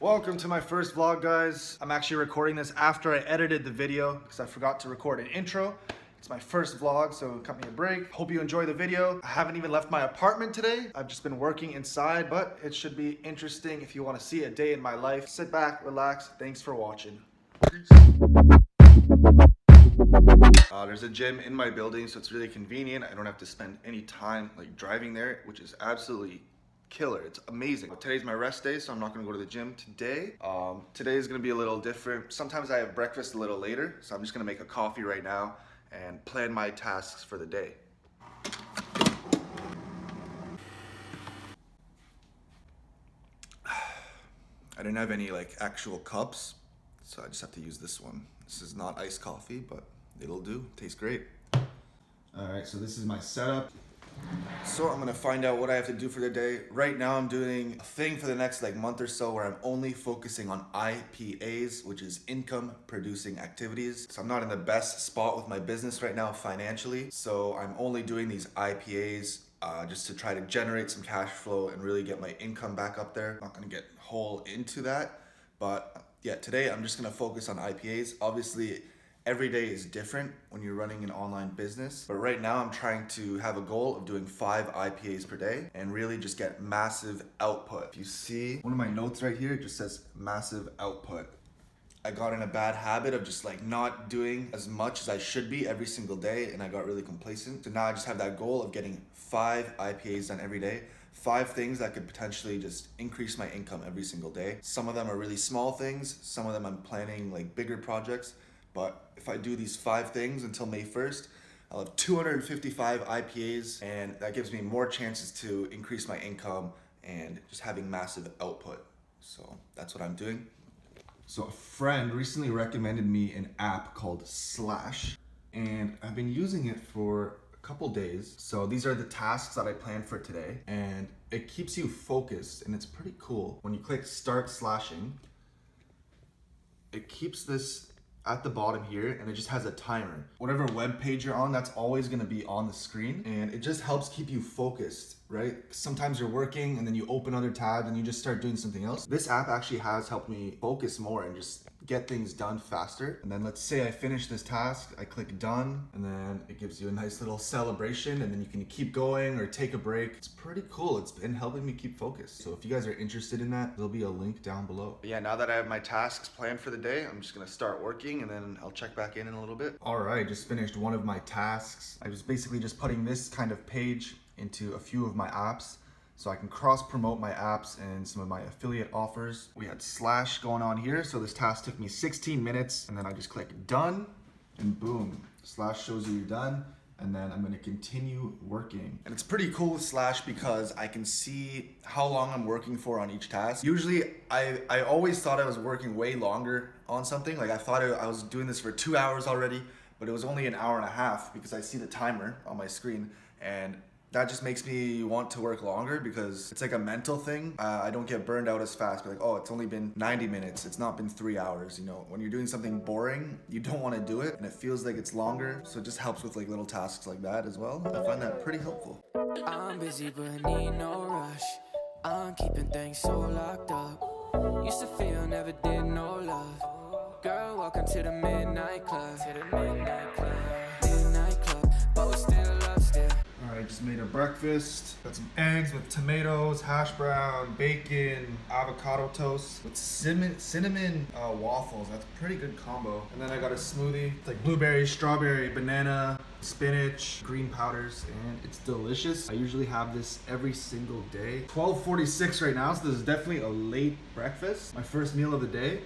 Welcome to my first vlog, guys. I'm actually recording this after I edited the video because I forgot to record an intro. It's my first vlog, so cut me a break. Hope you enjoy the video. I haven't even left my apartment today. I've just been working inside, but it should be interesting if you want to see a day in my life. Sit back, relax. Thanks for watching. There's a gym in my building, so it's really convenient. I don't have to spend any time driving there, which is absolutely killer. It's amazing. Today's my rest day, so I'm not gonna go to the gym today. Today is gonna be a little different. Sometimes I have breakfast a little later, so I'm just gonna make a coffee right now and plan my tasks for the day. I didn't have any actual cups, so I just have to use this one. This is not iced coffee, but it'll do. Tastes great. All right, so this is my setup. So I'm gonna find out what I have to do for the day. Right now I'm doing a thing for the next month or so where I'm only focusing on IPAs, which is income producing activities. So I'm not in the best spot with my business right now financially. So I'm only doing these IPAs just to try to generate some cash flow and really get my income back up there. I'm not gonna get whole into that, but yeah, today I'm just gonna focus on IPAs. Obviously, every day is different when you're running an online business, but right now I'm trying to have a goal of doing 5 IPAs per day and really just get massive output. If you see one of my notes right here, it just says massive output. I got in a bad habit of just not doing as much as I should be every single day, and I got really complacent. So now I just have that goal of getting 5 IPAs done every day. 5 things that could potentially just increase my income every single day. Some of them are really small things, some of them I'm planning bigger projects. But if I do these 5 things until May 1st, I'll have 255 IPAs, and that gives me more chances to increase my income and just having massive output. So that's what I'm doing. So a friend recently recommended me an app called Slash, and I've been using it for a couple days. So these are the tasks that I planned for today, and it keeps you focused, and it's pretty cool. When you click start slashing, it keeps this at the bottom here, and it just has a timer. Whatever web page you're on, that's always gonna be on the screen, and it just helps keep you focused, right? Sometimes you're working and then you open other tabs and you just start doing something else. This app actually has helped me focus more and just get things done faster. And then let's say I finish this task, I click done, and then it gives you a nice little celebration, and then you can keep going or take a break. It's pretty cool. It's been helping me keep focused. So if you guys are interested in that, there'll be a link down below. But yeah, now that I have my tasks planned for the day, I'm just gonna start working, and then I'll check back in a little bit. All right, just finished one of my tasks. I was basically just putting this kind of page into a few of my apps, so I can cross promote my apps and some of my affiliate offers. We had Slash going on here, so this task took me 16 minutes, and then I just click done, and boom, Slash shows you you're done, and then I'm gonna continue working. And it's pretty cool with Slash because I can see how long I'm working for on each task. Usually, I always thought I was working way longer on something. I thought I was doing this for 2 hours already, but it was only an hour and a half because I see the timer on my screen, and that just makes me want to work longer because it's a mental thing. I don't get burned out as fast. Oh, it's only been 90 minutes. It's not been 3 hours. When you're doing something boring, you don't want to do it, and it feels like it's longer. So it just helps with little tasks like that as well. I find that pretty helpful. I'm busy but need no rush. I'm keeping things so locked up. Used to feel never did no love. Girl, welcome to the midnight club. Midnight club, but we still love still. I just made a breakfast. Got some eggs with tomatoes, hash brown, bacon, avocado toast with cinnamon waffles. That's a pretty good combo. And then I got a smoothie. It's blueberry, strawberry, banana, spinach, green powders, and it's delicious. I usually have this every single day. 12:46 right now, so this is definitely a late breakfast. My first meal of the day.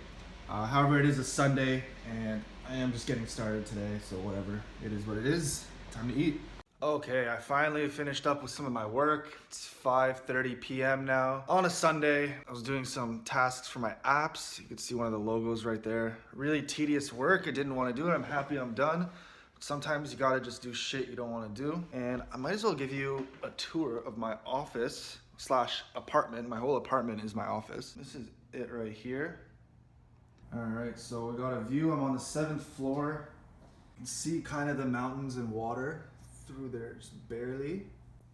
However, it is a Sunday, and I am just getting started today, so whatever. It is what it is. Time to eat. Okay, I finally finished up with some of my work. It's 5:30 p.m. now. On a Sunday, I was doing some tasks for my apps. You can see one of the logos right there. Really tedious work. I didn't want to do it. I'm happy I'm done. But sometimes you gotta just do shit you don't want to do. And I might as well give you a tour of my office / apartment. My whole apartment is my office. This is it right here. All right, so we got a view. I'm on the 7th floor. You can see kind of the mountains and water through there just barely.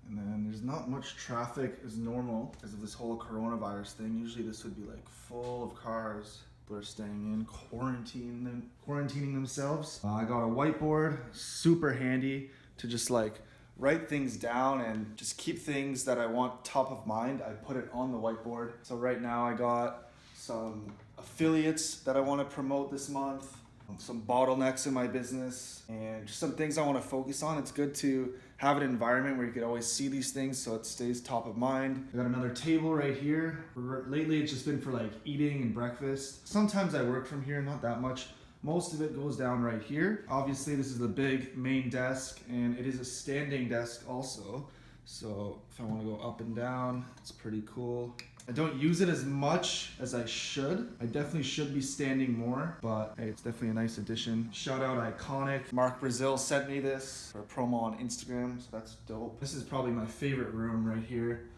And then there's not much traffic as normal because of this whole coronavirus thing. Usually this would be like full of cars. People are staying in, quarantining themselves. I got a whiteboard, super handy to just like write things down and just keep things that I want top of mind. I put it on the whiteboard. So right now I got some affiliates that I want to promote this month, some bottlenecks in my business, and just some things I want to focus on. It's good to have an environment where you can always see these things so it stays top of mind. I got another table right here. Lately it's just been for like eating and breakfast. Sometimes I work from here, not that much. Most of it goes down right here. Obviously this is the big main desk, and it is a standing desk also. So if I want to go up and down, it's pretty cool. I don't use it as much as I should. I definitely should be standing more, but hey, it's definitely a nice addition. Shout out Iconic. Mark Brazil sent me this for a promo on Instagram, so that's dope. This is probably my favorite room right here.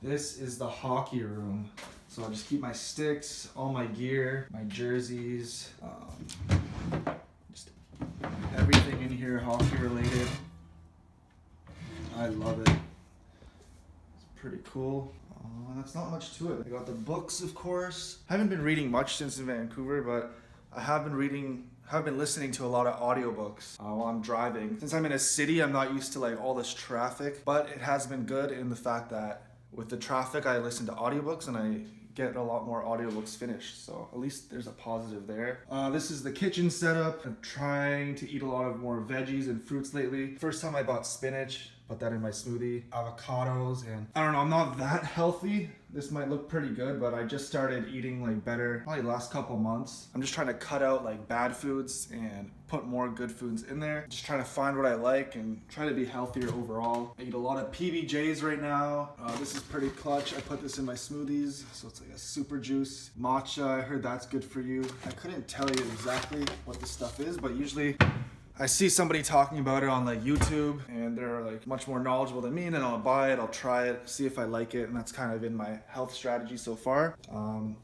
This is the hockey room. So I'll just keep my sticks, all my gear, my jerseys, just everything in here hockey related. I love it. It's pretty cool. That's not much to it. I got the books, of course. I haven't been reading much since in Vancouver, but I have been listening to a lot of audiobooks while I'm driving. Since I'm in a city, I'm not used to like all this traffic, but it has been good in the fact that with the traffic, I listen to audiobooks and I get a lot more audiobooks finished. So at least there's a positive there. This is the kitchen setup. I'm trying to eat a lot of more veggies and fruits lately. First time I bought spinach. Put that in my smoothie, avocados, and I don't know, I'm not that healthy. This might look pretty good, but I just started eating like better probably the last couple months. I'm just trying to cut out like bad foods and put more good foods in there. Just trying to find what I like and try to be healthier overall. I eat a lot of PBJs right now. This is pretty clutch. I put this in my smoothies, so it's like a super juice. Matcha, I heard that's good for you. I couldn't tell you exactly what this stuff is, but usually I see somebody talking about it on like YouTube and they're like much more knowledgeable than me, and then I'll buy it, I'll try it, see if I like it, and that's kind of been my health strategy so far.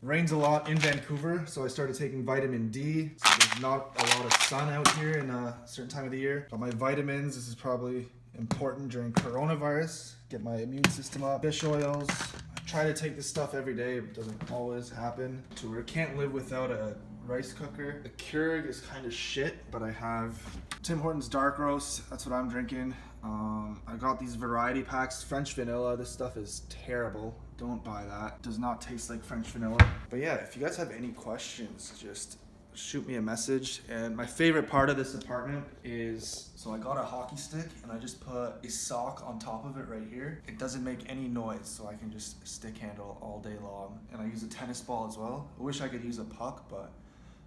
Rains a lot in Vancouver, so I started taking vitamin D. So there's not a lot of sun out here in a certain time of the year. Got my vitamins, this is probably important during coronavirus. Get my immune system up. Fish oils. I try to take this stuff every day, but it doesn't always happen. To where I can't live without a rice cooker. The Keurig is kind of shit, but I have Tim Hortons dark roast. That's what I'm drinking. I got these variety packs, French vanilla. This stuff is terrible. Don't buy that. It does not taste like French vanilla. But yeah, if you guys have any questions, just shoot me a message. And my favorite part of this apartment is, so I got a hockey stick and I just put a sock on top of it right here. It doesn't make any noise, so I can just stick handle all day long. And I use a tennis ball as well. I wish I could use a puck, but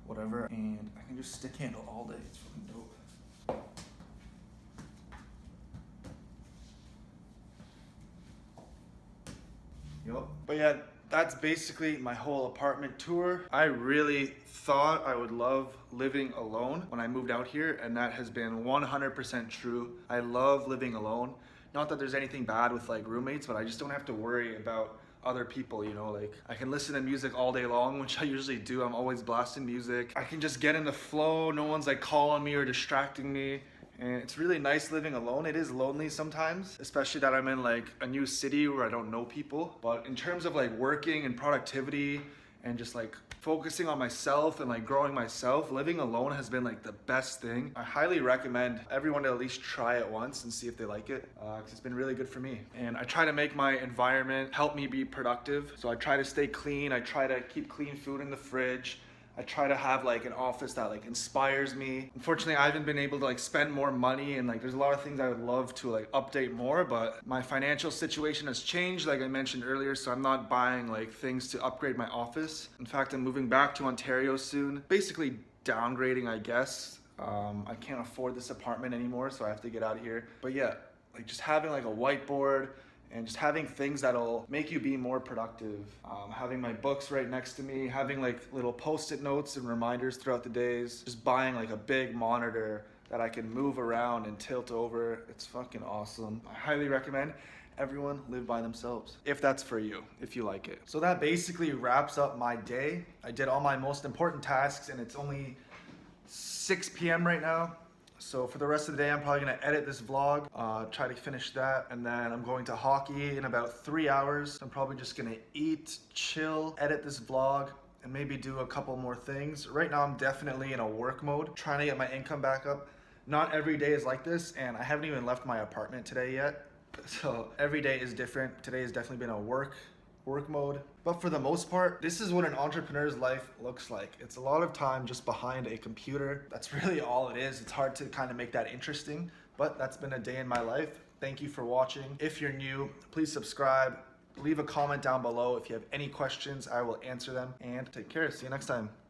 whatever, and I can just stick handle all day. It's fucking dope. Yup. But yeah, that's basically my whole apartment tour. I really thought I would love living alone when I moved out here, and that has been 100% true. I love living alone. Not that there's anything bad with like roommates, but I just don't have to worry about other people, you know, like I can listen to music all day long, which I usually do. I'm always blasting music. I can just get in the flow. No one's like calling me or distracting me. And it's really nice living alone. It is lonely sometimes, especially that I'm in like a new city where I don't know people. But in terms of like working and productivity and just like focusing on myself and like growing myself, living alone has been like the best thing. I highly recommend everyone to at least try it once and see if they like it, because it's been really good for me. And I try to make my environment help me be productive. So I try to stay clean. I try to keep clean food in the fridge. I try to have like an office that like inspires me. Unfortunately, I haven't been able to like spend more money, and like there's a lot of things I would love to like update more, but my financial situation has changed, like I mentioned earlier, so I'm not buying like things to upgrade my office. In fact, I'm moving back to Ontario soon. Basically downgrading, I guess. I can't afford this apartment anymore, so I have to get out of here. But yeah, like just having like a whiteboard and just having things that'll make you be more productive. Having my books right next to me, having like little post-it notes and reminders throughout the days, just buying like a big monitor that I can move around and tilt over. It's fucking awesome. I highly recommend everyone live by themselves, if that's for you, if you like it. So that basically wraps up my day. I did all my most important tasks and it's only 6 p.m. right now. So for the rest of the day, I'm probably gonna edit this vlog, try to finish that, and then I'm going to hockey in about 3 hours. I'm probably just gonna eat, chill, edit this vlog, and maybe do a couple more things. Right now, I'm definitely in a work mode, trying to get my income back up. Not every day is like this, and I haven't even left my apartment today yet. So every day is different. Today has definitely been a work mode. But for the most part, this is what an entrepreneur's life looks like. It's a lot of time just behind a computer. That's really all it is. It's hard to kind of make that interesting, but that's been a day in my life. Thank you for watching. If you're new, please subscribe. Leave a comment down below. If you have any questions, I will answer them. And take care. See you next time.